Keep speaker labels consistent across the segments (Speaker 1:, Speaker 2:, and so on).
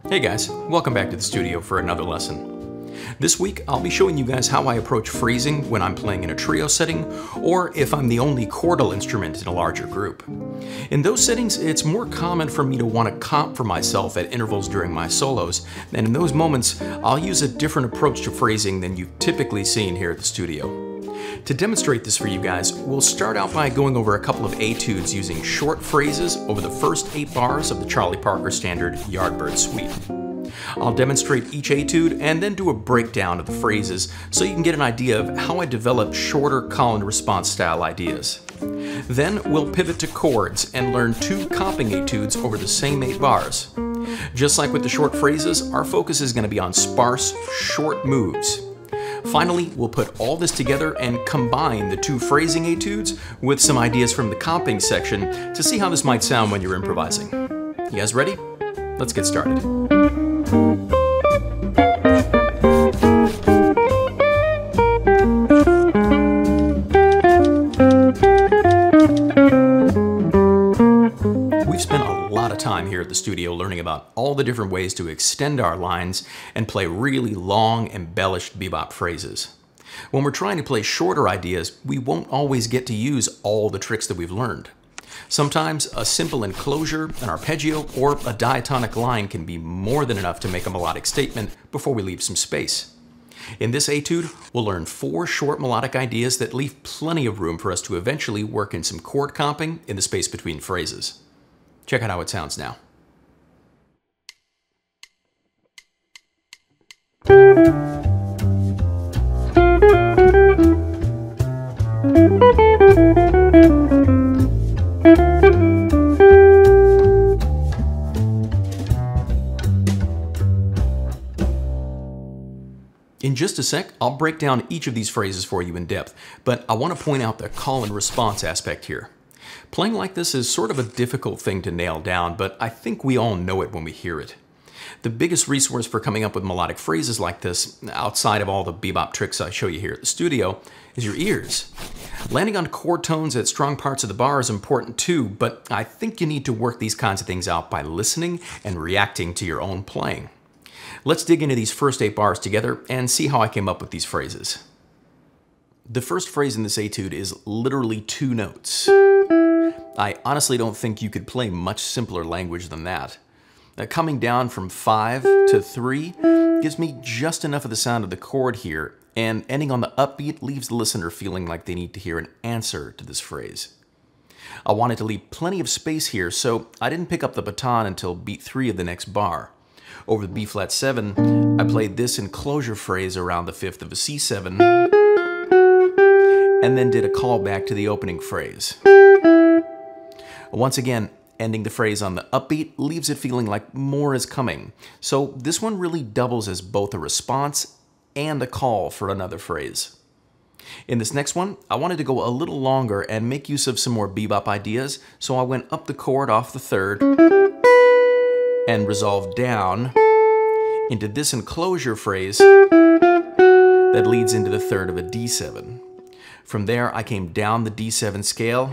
Speaker 1: Hey guys, welcome back to the studio for another lesson. This week I'll be showing you guys how I approach phrasing when I'm playing in a trio setting or if I'm the only chordal instrument in a larger group. In those settings, it's more common for me to want to comp for myself at intervals during my solos, and in those moments I'll use a different approach to phrasing than you've typically seen here at the studio. To demonstrate this for you guys, we'll start out by going over a couple of etudes using short phrases over the first 8 bars of the Charlie Parker standard Yardbird Suite. I'll demonstrate each etude and then do a breakdown of the phrases so you can get an idea of how I develop shorter call and response style ideas. Then we'll pivot to chords and learn 2 comping etudes over the same 8 bars. Just like with the short phrases, our focus is going to be on sparse, short moves. Finally, we'll put all this together and combine the 2 phrasing etudes with some ideas from the comping section to see how this might sound when you're improvising. You guys ready? Let's get started. We've spent a lot of time here at the studio learning about all the different ways to extend our lines and play really long, embellished bebop phrases. When we're trying to play shorter ideas, we won't always get to use all the tricks that we've learned. Sometimes a simple enclosure, an arpeggio, or a diatonic line can be more than enough to make a melodic statement before we leave some space. In this etude, we'll learn 4 short melodic ideas that leave plenty of room for us to eventually work in some chord comping in the space between phrases. Check out how it sounds now. In just a sec, I'll break down each of these phrases for you in depth, but I want to point out the call and response aspect here. Playing like this is sort of a difficult thing to nail down, but I think we all know it when we hear it. The biggest resource for coming up with melodic phrases like this, outside of all the bebop tricks I show you here at the studio, is your ears. Landing on chord tones at strong parts of the bar is important too, but I think you need to work these kinds of things out by listening and reacting to your own playing. Let's dig into these first 8 bars together and see how I came up with these phrases. The first phrase in this etude is literally 2 notes. I honestly don't think you could play much simpler language than that. Coming down from 5 to 3 gives me just enough of the sound of the chord here, and ending on the upbeat leaves the listener feeling like they need to hear an answer to this phrase. I wanted to leave plenty of space here, so I didn't pick up the baton until beat 3 of the next bar. Over the B-flat 7, I played this enclosure phrase around the 5th of a C7, and then did a callback to the opening phrase. Once again, ending the phrase on the upbeat leaves it feeling like more is coming, so this one really doubles as both a response and a call for another phrase. In this next one, I wanted to go a little longer and make use of some more bebop ideas, so I went up the chord off the 3rd and resolved down into this enclosure phrase that leads into the 3rd of a D7. From there, I came down the D7 scale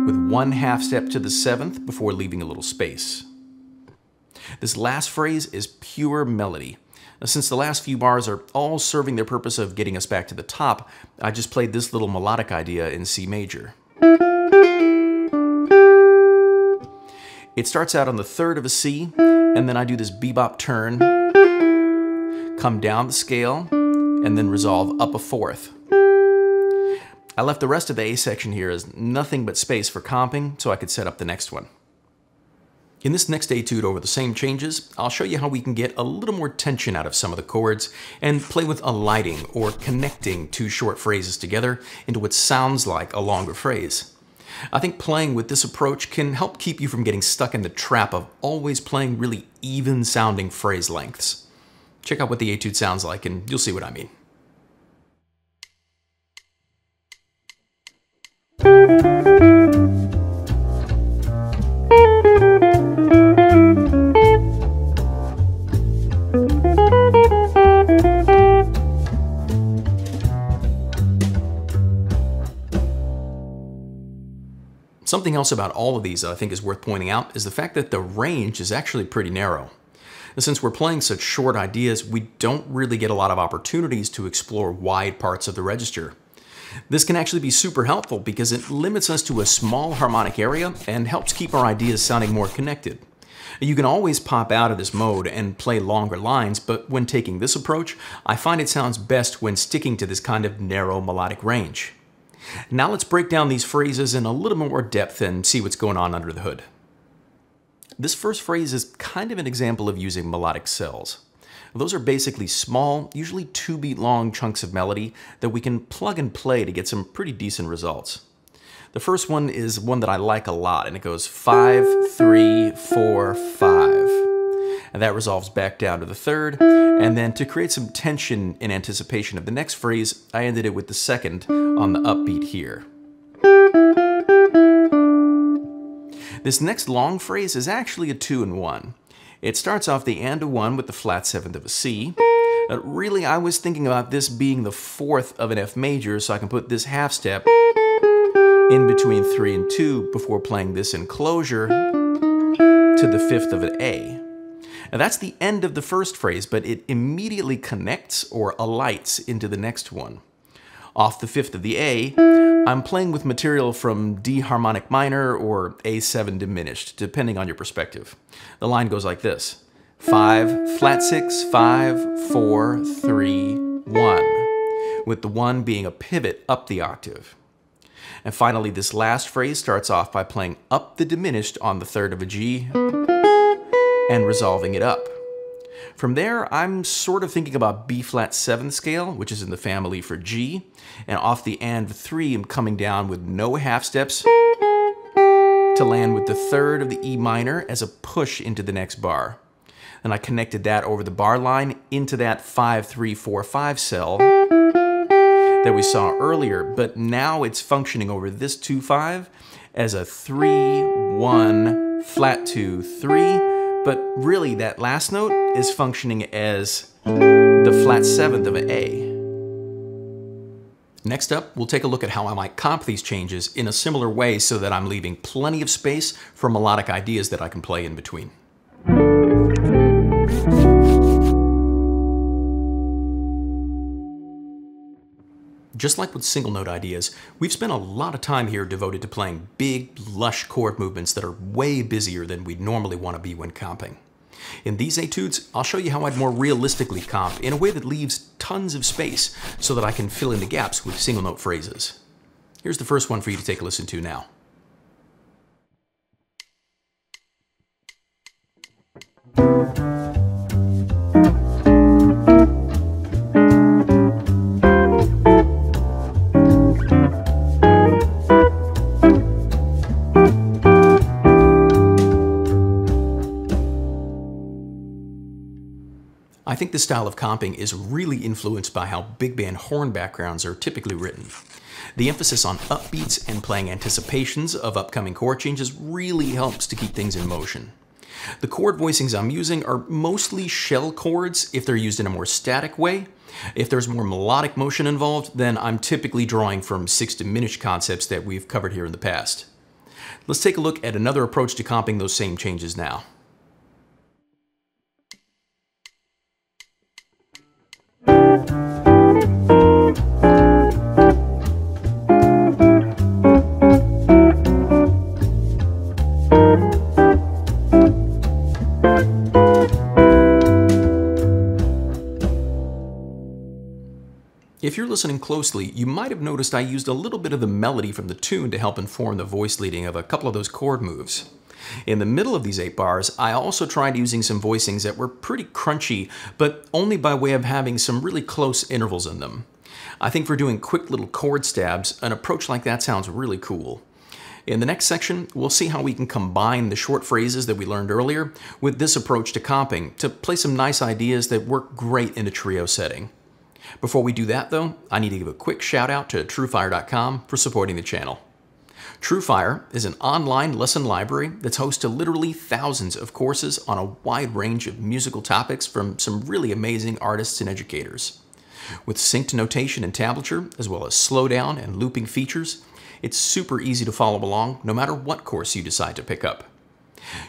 Speaker 1: with 1 half step to the 7th before leaving a little space. This last phrase is pure melody. Since the last few bars are all serving their purpose of getting us back to the top, I just played this little melodic idea in C major. It starts out on the 3rd of a C, and then I do this bebop turn, come down the scale, and then resolve up a 4th. I left the rest of the A section here as nothing but space for comping, so I could set up the next one. In this next etude over the same changes, I'll show you how we can get a little more tension out of some of the chords and play with alighting or connecting 2 short phrases together into what sounds like a longer phrase. I think playing with this approach can help keep you from getting stuck in the trap of always playing really even sounding phrase lengths. Check out what the etude sounds like and you'll see what I mean. Something else about all of these that I think is worth pointing out is the fact that the range is actually pretty narrow. And since we're playing such short ideas, we don't really get a lot of opportunities to explore wide parts of the register. This can actually be super helpful because it limits us to a small harmonic area and helps keep our ideas sounding more connected. You can always pop out of this mode and play longer lines, but when taking this approach, I find it sounds best when sticking to this kind of narrow melodic range. Now let's break down these phrases in a little more depth and see what's going on under the hood. This first phrase is kind of an example of using melodic cells. Those are basically small, usually 2-beat long chunks of melody that we can plug and play to get some pretty decent results. The first one is one that I like a lot, and it goes 5, 3, 4, 5. And that resolves back down to the third, and then to create some tension in anticipation of the next phrase, I ended it with the second on the upbeat here. This next long phrase is actually a 2-in-1. It starts off the and of 1 with the flat 7th of a C. Really, I was thinking about this being the 4th of an F major, so I can put this half step in between 3 and 2 before playing this in closure to the 5th of an A. Now that's the end of the first phrase, but it immediately connects or alights into the next one. Off the 5th of the A, I'm playing with material from D harmonic minor or A7 diminished, depending on your perspective. The line goes like this: 5, flat 6, 5, 4, 3, 1, with the 1 being a pivot up the octave. And finally, this last phrase starts off by playing up the diminished on the 3rd of a G and resolving it up. From there, I'm sort of thinking about B flat 7th scale, which is in the family for G, and off the and 3, I'm coming down with no half steps to land with the 3rd of the E minor as a push into the next bar. Then I connected that over the bar line into that 5, 3, 4, 5 cell that we saw earlier, but now it's functioning over this 2, 5 as a 3, 1, flat 2, 3, but really that last note is functioning as the flat 7th of an A. Next up, we'll take a look at how I might comp these changes in a similar way so that I'm leaving plenty of space for melodic ideas that I can play in between. Just like with single note ideas, we've spent a lot of time here devoted to playing big, lush chord movements that are way busier than we'd normally want to be when comping. In these etudes, I'll show you how I'd more realistically comp in a way that leaves tons of space so that I can fill in the gaps with single note phrases. Here's the first one for you to take a listen to now. I think this style of comping is really influenced by how big band horn backgrounds are typically written. The emphasis on upbeats and playing anticipations of upcoming chord changes really helps to keep things in motion. The chord voicings I'm using are mostly shell chords if they're used in a more static way. If there's more melodic motion involved, then I'm typically drawing from 6 diminished concepts that we've covered here in the past. Let's take a look at another approach to comping those same changes now. If you're listening closely, you might have noticed I used a little bit of the melody from the tune to help inform the voice leading of a couple of those chord moves. In the middle of these 8 bars, I also tried using some voicings that were pretty crunchy, but only by way of having some really close intervals in them. I think for doing quick little chord stabs, an approach like that sounds really cool. In the next section, we'll see how we can combine the short phrases that we learned earlier with this approach to comping to play some nice ideas that work great in a trio setting. Before we do that though, I need to give a quick shout out to Truefire.com for supporting the channel. Truefire is an online lesson library that's host to literally thousands of courses on a wide range of musical topics from some really amazing artists and educators. With synced notation and tablature, as well as slowdown and looping features, It's super easy to follow along, no matter what course you decide to pick up.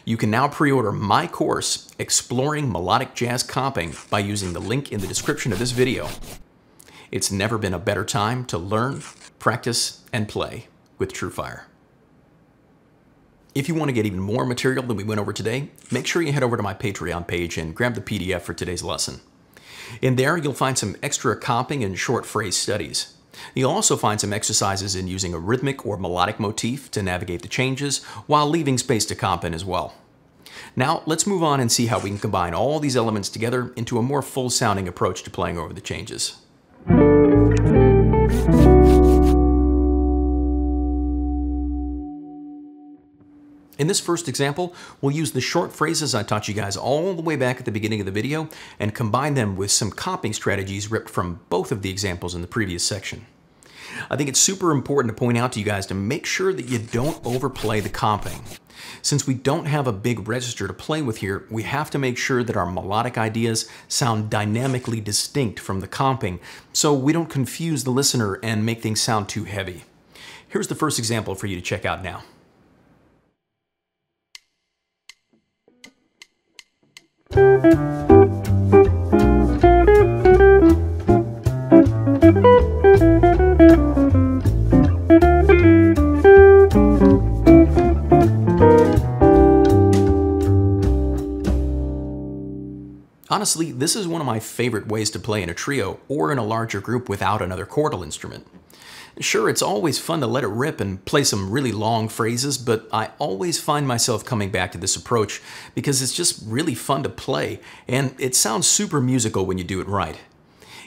Speaker 1: You can now pre-order my course, Exploring Melodic Jazz Comping, by using the link in the description of this video. It's never been a better time to learn, practice, and play with Truefire. If you want to get even more material than we went over today, make sure you head over to my Patreon page and grab the PDF for today's lesson. In there, you'll find some extra comping and short phrase studies. You'll also find some exercises in using a rhythmic or melodic motif to navigate the changes while leaving space to comp in as well. Now, let's move on and see how we can combine all these elements together into a more full-sounding approach to playing over the changes. In this first example, we'll use the short phrases I taught you guys all the way back at the beginning of the video and combine them with some comping strategies ripped from both of the examples in the previous section. I think it's super important to point out to you guys to make sure that you don't overplay the comping. Since we don't have a big register to play with here, we have to make sure that our melodic ideas sound dynamically distinct from the comping so we don't confuse the listener and make things sound too heavy. Here's the first example for you to check out now. Honestly, this is one of my favorite ways to play in a trio or in a larger group without another chordal instrument. Sure, it's always fun to let it rip and play some really long phrases, but I always find myself coming back to this approach because it's just really fun to play, and it sounds super musical when you do it right.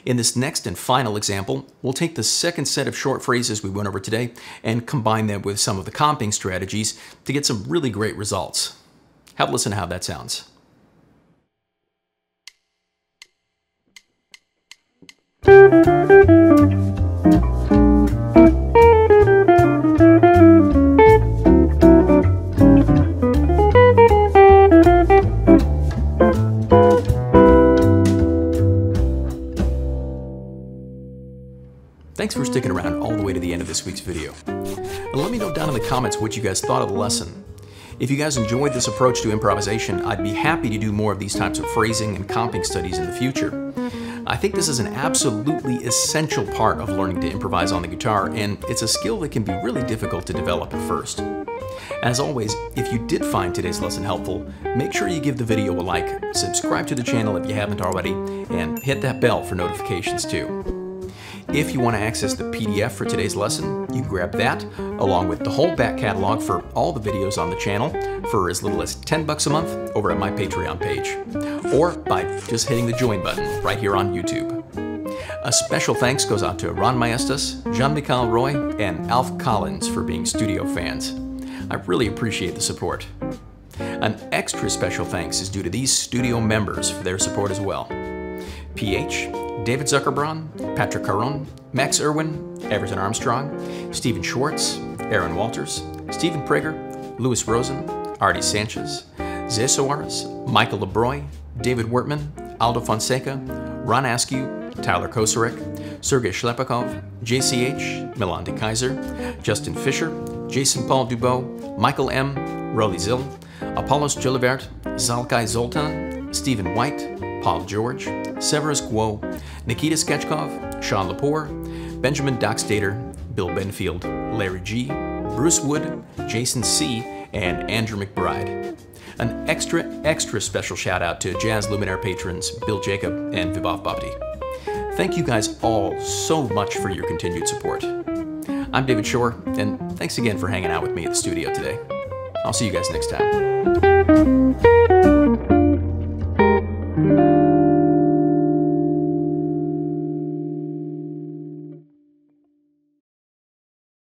Speaker 1: In this next and final example, we'll take the second set of short phrases we went over today and combine them with some of the comping strategies to get some really great results. Have a listen to how that sounds. Thanks for sticking around all the way to the end of this week's video. And let me know down in the comments what you guys thought of the lesson. If you guys enjoyed this approach to improvisation, I'd be happy to do more of these types of phrasing and comping studies in the future. I think this is an absolutely essential part of learning to improvise on the guitar, and it's a skill that can be really difficult to develop at first. As always, if you did find today's lesson helpful, make sure you give the video a like, subscribe to the channel if you haven't already, and hit that bell for notifications too. If you want to access the PDF for today's lesson, you can grab that, along with the whole back catalog for all the videos on the channel for as little as $10 a month over at my Patreon page, or by just hitting the join button right here on YouTube. A special thanks goes out to Ron Maestas, Jean-Michel Roy, and Alf Collins for being studio fans. I really appreciate the support. An extra special thanks is due to these studio members for their support as well. PH, David Zuckerbraun, Patrick Caron, Max Irwin, Everton Armstrong, Stephen Schwartz, Aaron Walters, Stephen Prager, Louis Rosen, Artie Sanchez, Zé Soares, Michael LeBroy, David Wertman, Aldo Fonseca, Ron Askew, Tyler Kosarik, Sergei Shlepakov, JCH, Milan de Kaiser, Justin Fisher, Jason Paul Dubois, Michael M., Rolly Zill, Apollos Jolivert, Zalkai Zoltan, Stephen White, Paul George, Severus Guo, Nikita Sketchkov, Sean Lepore, Benjamin Doxdater, Bill Benfield, Larry G., Bruce Wood, Jason C., and Andrew McBride. An extra special shout out to Jazz Luminaire patrons Bill Jacob and Vibhav Bhabdi. Thank you guys all so much for your continued support. I'm David Shore, and thanks again for hanging out with me at the studio today. I'll see you guys next time.